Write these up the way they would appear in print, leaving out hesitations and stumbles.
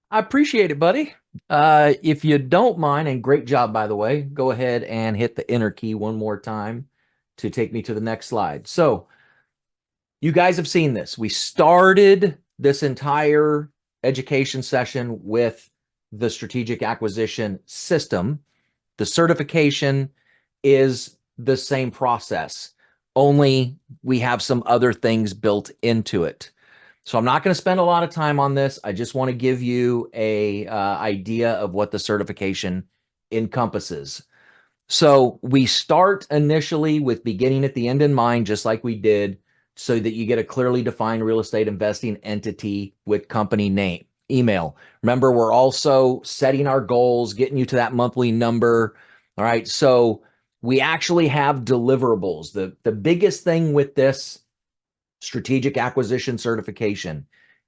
I appreciate it, buddy. If you don't mind, and great job, by the way, go ahead and hit the enter key one more time to take me to the next slide. So you guys have seen this. We started this entire education session with the strategic acquisition system. The certification is the same process, only we have some other things built into it. So I'm not going to spend a lot of time on this. I just want to give you a idea of what the certification encompasses. So we start initially with beginning at the end in mind, just like we did, so that you get a clearly defined real estate investing entity with company name, email. Remember, we're also setting our goals, getting you to that monthly number. All right. So we actually have deliverables. The biggest thing with this strategic acquisition certification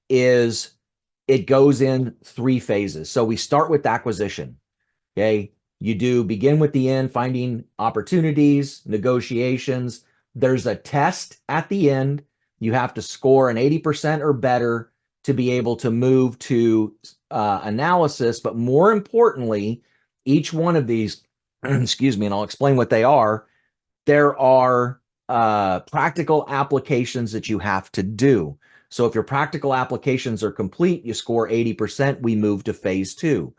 is it goes in 3 phases. So we start with acquisition. Okay. You do begin with the end, finding opportunities, negotiations. There's a test at the end. You have to score an 80% or better to be able to move to analysis. But more importantly, each one of these, excuse me, and I'll explain what they are. There are practical applications that you have to do. So if your practical applications are complete, you score 80%, we move to phase 2.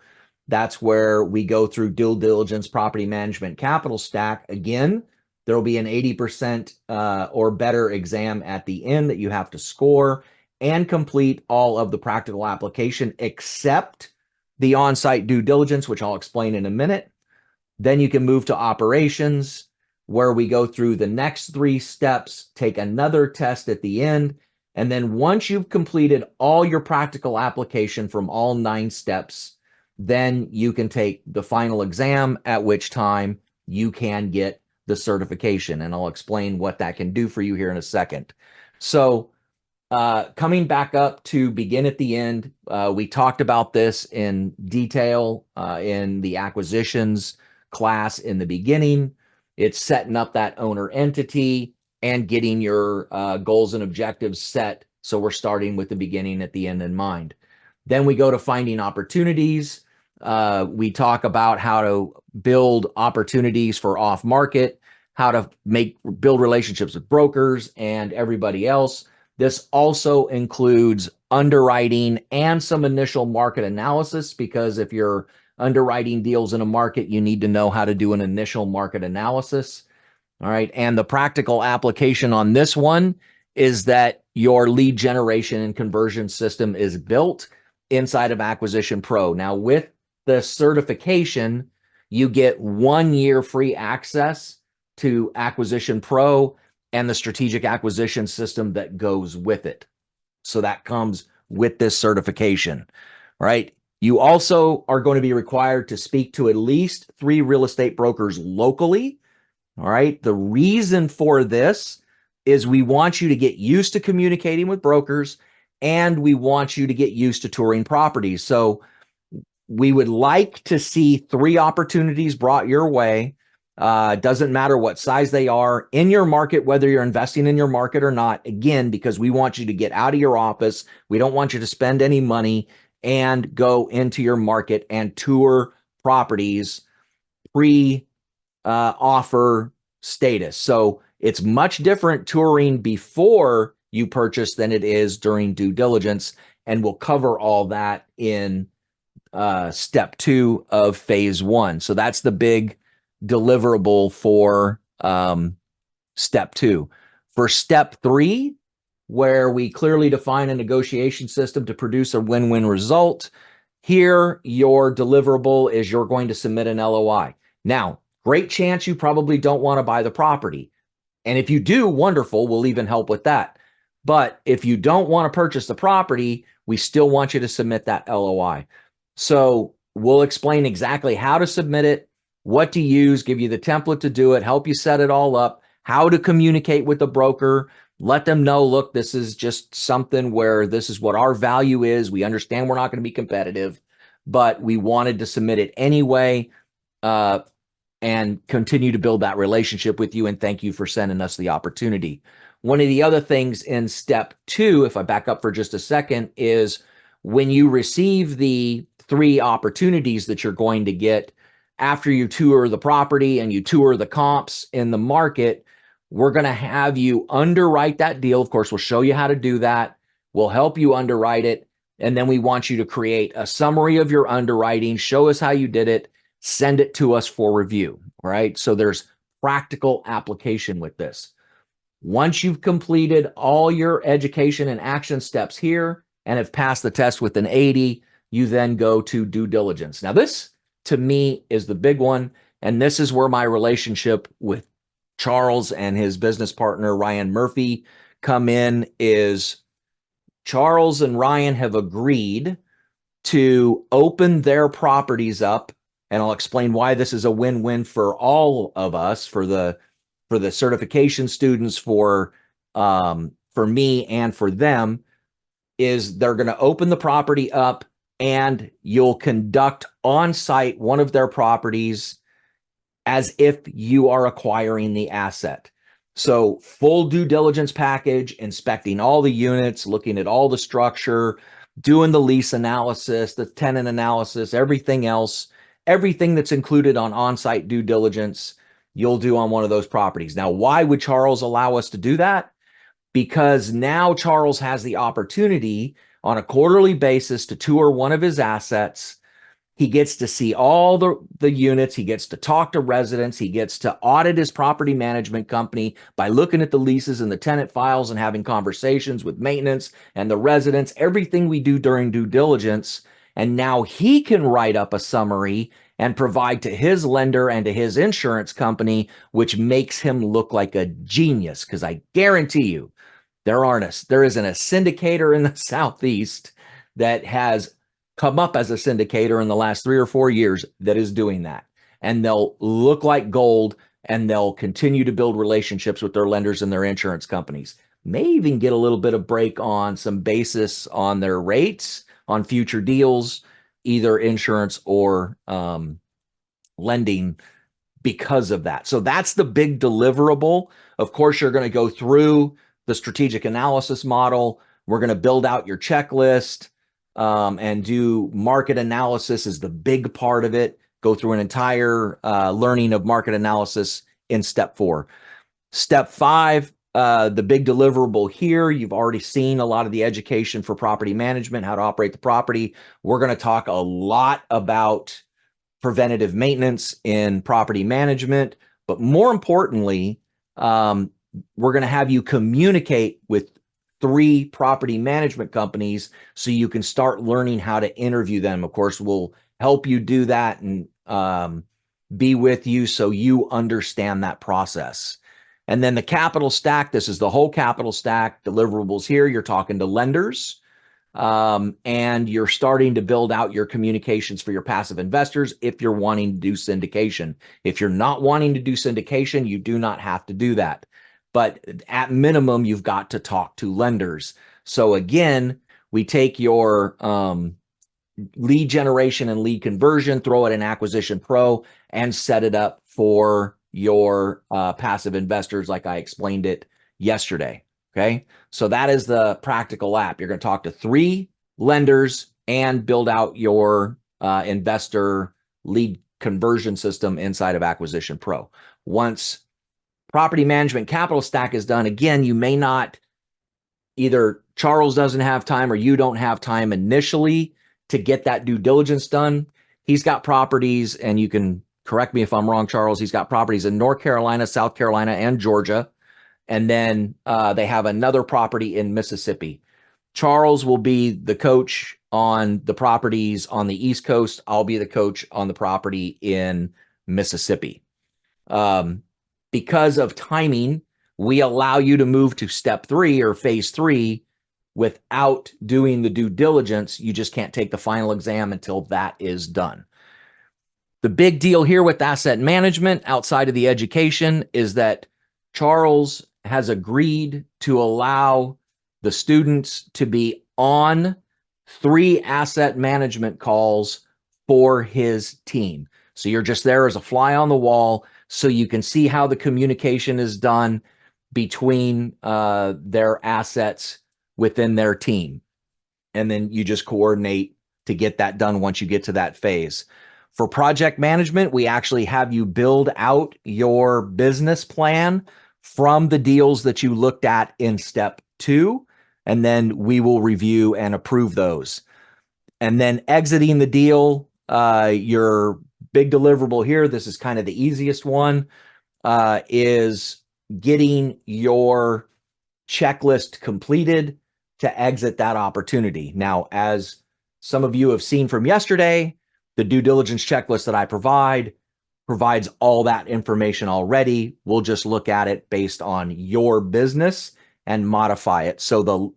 That's where we go through due diligence, property management, capital stack. Again, there will be an 80% or better exam at the end that you have to score and complete all of the practical application except the on-site due diligence, which I'll explain in a minute. Then you can move to operations, where we go through the next 3 steps, take another test at the end. And then once you've completed all your practical application from all 9 steps, then you can take the final exam, at which time you can get the certification. And I'll explain what that can do for you here in a second. So coming back up to begin at the end, we talked about this in detail in the acquisitions class in the beginning. It's setting up that owner entity and getting your goals and objectives set. So we're starting with the beginning at the end in mind. Then we go to finding opportunities. We talk about how to build opportunities for off market, how to build relationships with brokers and everybody else. This also includes underwriting and some initial market analysis, because if you're underwriting deals in a market, you need to know how to do an initial market analysis. All right. And the practical application on this one is that your lead generation and conversion system is built inside of Acquisition Pro. Now, with the certification, you get 1 year free access to Acquisition Pro and the strategic acquisition system that goes with it. So that comes with this certification, right? You also are going to be required to speak to at least 3 real estate brokers locally. All right. The reason for this is we want you to get used to communicating with brokers, and we want you to get used to touring properties. So we would like to see 3 opportunities brought your way. Doesn't matter what size they are in your market, whether you're investing in your market or not. Again, because we want you to get out of your office. We don't want you to spend any money and go into your market and tour properties pre-offer status. So it's much different touring before you purchase than it is during due diligence. And we'll cover all that in step 2 of phase 1. So that's the big deliverable for step 2. For step 3, where we clearly define a negotiation system to produce a win-win result, here your deliverable is you're going to submit an LOI. Now, great chance you probably don't want to buy the property. And if you do, wonderful, we'll even help with that. But if you don't want to purchase the property, we still want you to submit that LOI. So we'll explain exactly how to submit it, what to use, give you the template to do it, help you set it all up, how to communicate with the broker, let them know, look, this is just something where this is what our value is. We understand we're not going to be competitive, but we wanted to submit it anyway and continue to build that relationship with you. And thank you for sending us the opportunity. One of the other things in step 2, if I back up for just a second, is when you receive the 3 opportunities that you're going to get after you tour the property and you tour the comps in the market, we're going to have you underwrite that deal. Of course, we'll show you how to do that. We'll help you underwrite it. And then we want you to create a summary of your underwriting, show us how you did it, send it to us for review. All right. So there's practical application with this. Once you've completed all your education and action steps here and have passed the test with an 80, you then go to due diligence. Now, this to me is the big one. And this is where my relationship with Charles and his business partner, Ryan Murphy, come in. Is Charles and Ryan have agreed to open their properties up, and I'll explain why this is a win-win for all of us, for the certification students, for me and for them, is they're going to open the property up and you'll conduct on site one of their properties as if you are acquiring the asset. So full due diligence package, inspecting all the units, looking at all the structure, doing the lease analysis, the tenant analysis, everything else, everything that's included on on-site due diligence, you'll do on one of those properties. Now, why would Charles allow us to do that? Because now Charles has the opportunity on a quarterly basis to tour one of his assets. He gets to see all the units. He gets to talk to residents. He gets to audit his property management company by looking at the leases and the tenant files and having conversations with maintenance and the residents, everything we do during due diligence. And now he can write up a summary and provide to his lender and to his insurance company, which makes him look like a genius. Because I guarantee you, there isn't a syndicator in the Southeast that has come up as a syndicator in the last 3 or 4 years that is doing that. And they'll look like gold, and they'll continue to build relationships with their lenders and their insurance companies. May even get a little bit of break on some basis on their rates on future deals, either insurance or lending, because of that. So that's the big deliverable. Of course, you're going to go through the strategic analysis model. We're going to build out your checklist. And do market analysis is the big part of it. Go through an entire learning of market analysis in step 4. Step 5, the big deliverable here, you've already seen a lot of the education for property management, how to operate the property. We're going to talk a lot about preventative maintenance in property management, but more importantly, we're going to have you communicate with 3 property management companies so you can start learning how to interview them. Of course, we'll help you do that and be with you so you understand that process. And then the capital stack, this is the whole capital stack deliverables here. You're talking to lenders, and you're starting to build out your communications for your passive investors if you're wanting to do syndication. If you're not wanting to do syndication, you do not have to do that. But at minimum, you've got to talk to lenders. So again, we take your lead generation and lead conversion, throw it in Acquisition Pro, and set it up for your passive investors like I explained it yesterday. Okay, so that is the practical app. You're going to talk to 3 lenders and build out your investor lead conversion system inside of Acquisition Pro. Once property management capital stack is done, again, you may not, either Charles doesn't have time or you don't have time initially to get that due diligence done. He's got properties, and you can correct me if I'm wrong, Charles, he's got properties in North Carolina, South Carolina, and Georgia. And then they have another property in Mississippi. Charles will be the coach on the properties on the East Coast. I'll be the coach on the property in Mississippi. Because of timing, we allow you to move to step 3 or phase 3 without doing the due diligence. You just can't take the final exam until that is done. The big deal here with asset management outside of the education is that Charles has agreed to allow the students to be on 3 asset management calls for his team. So you're just there as a fly on the wall so you can see how the communication is done between their assets within their team. and then you just coordinate to get that done once you get to that phase. For project management, we actually have you build out your business plan from the deals that you looked at in step 2, and then we will review and approve those. And then exiting the deal, your big deliverable here, this is kind of the easiest one, is getting your checklist completed to exit that opportunity. Now, as some of you have seen from yesterday, the due diligence checklist that I provides all that information already. We'll just look at it based on your business and modify it. So the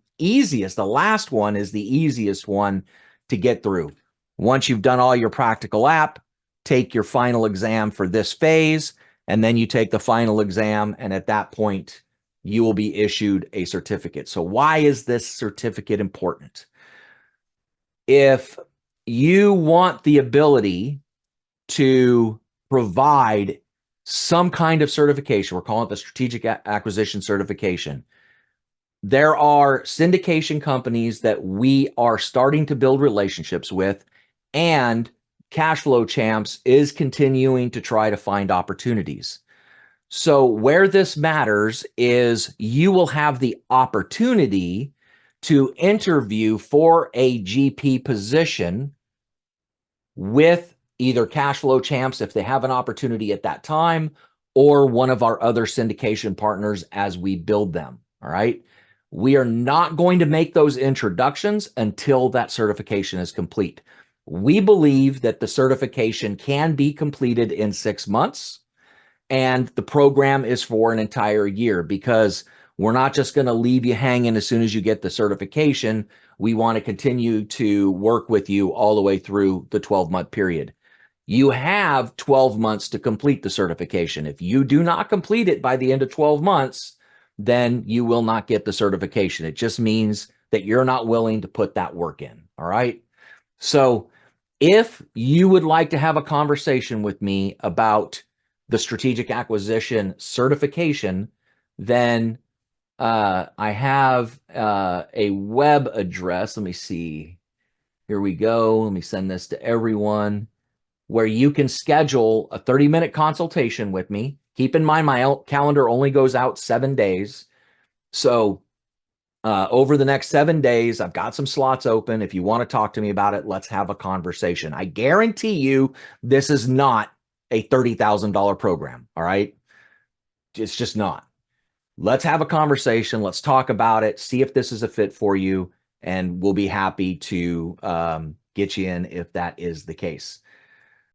last one is the easiest one to get through. Once you've done all your practical app, take your final exam for this phase, and then you take the final exam, and at that point, you will be issued a certificate. So why is this certificate important? If you want the ability to provide some kind of certification, we're calling it the strategic acquisition certification. There are syndication companies that we are starting to build relationships with, and Cashflow Champs is continuing to try to find opportunities. So where this matters is you will have the opportunity to interview for a GP position with either Cashflow Champs if they have an opportunity at that time, or one of our other syndication partners as we build them. All right. We are not going to make those introductions until that certification is complete. We believe that the certification can be completed in 6 months, and the program is for an entire year, because we're not just going to leave you hanging as soon as you get the certification. We want to continue to work with you all the way through the 12-month period. You have 12 months to complete the certification. If you do not complete it by the end of 12 months, then you will not get the certification. It just means that you're not willing to put that work in. All right. So if you would like to have a conversation with me about the strategic acquisition certification, then I have a web address. Let me see. Here we go. Let me send this to everyone, where you can schedule a 30-minute consultation with me. Keep in mind, my calendar only goes out 7 days. So over the next 7 days, I've got some slots open. If you want to talk to me about it, let's have a conversation. I guarantee you this is not a $30,000 program. All right. It's just not. Let's have a conversation. Let's talk about it. See if this is a fit for you. And we'll be happy to get you in if that is the case.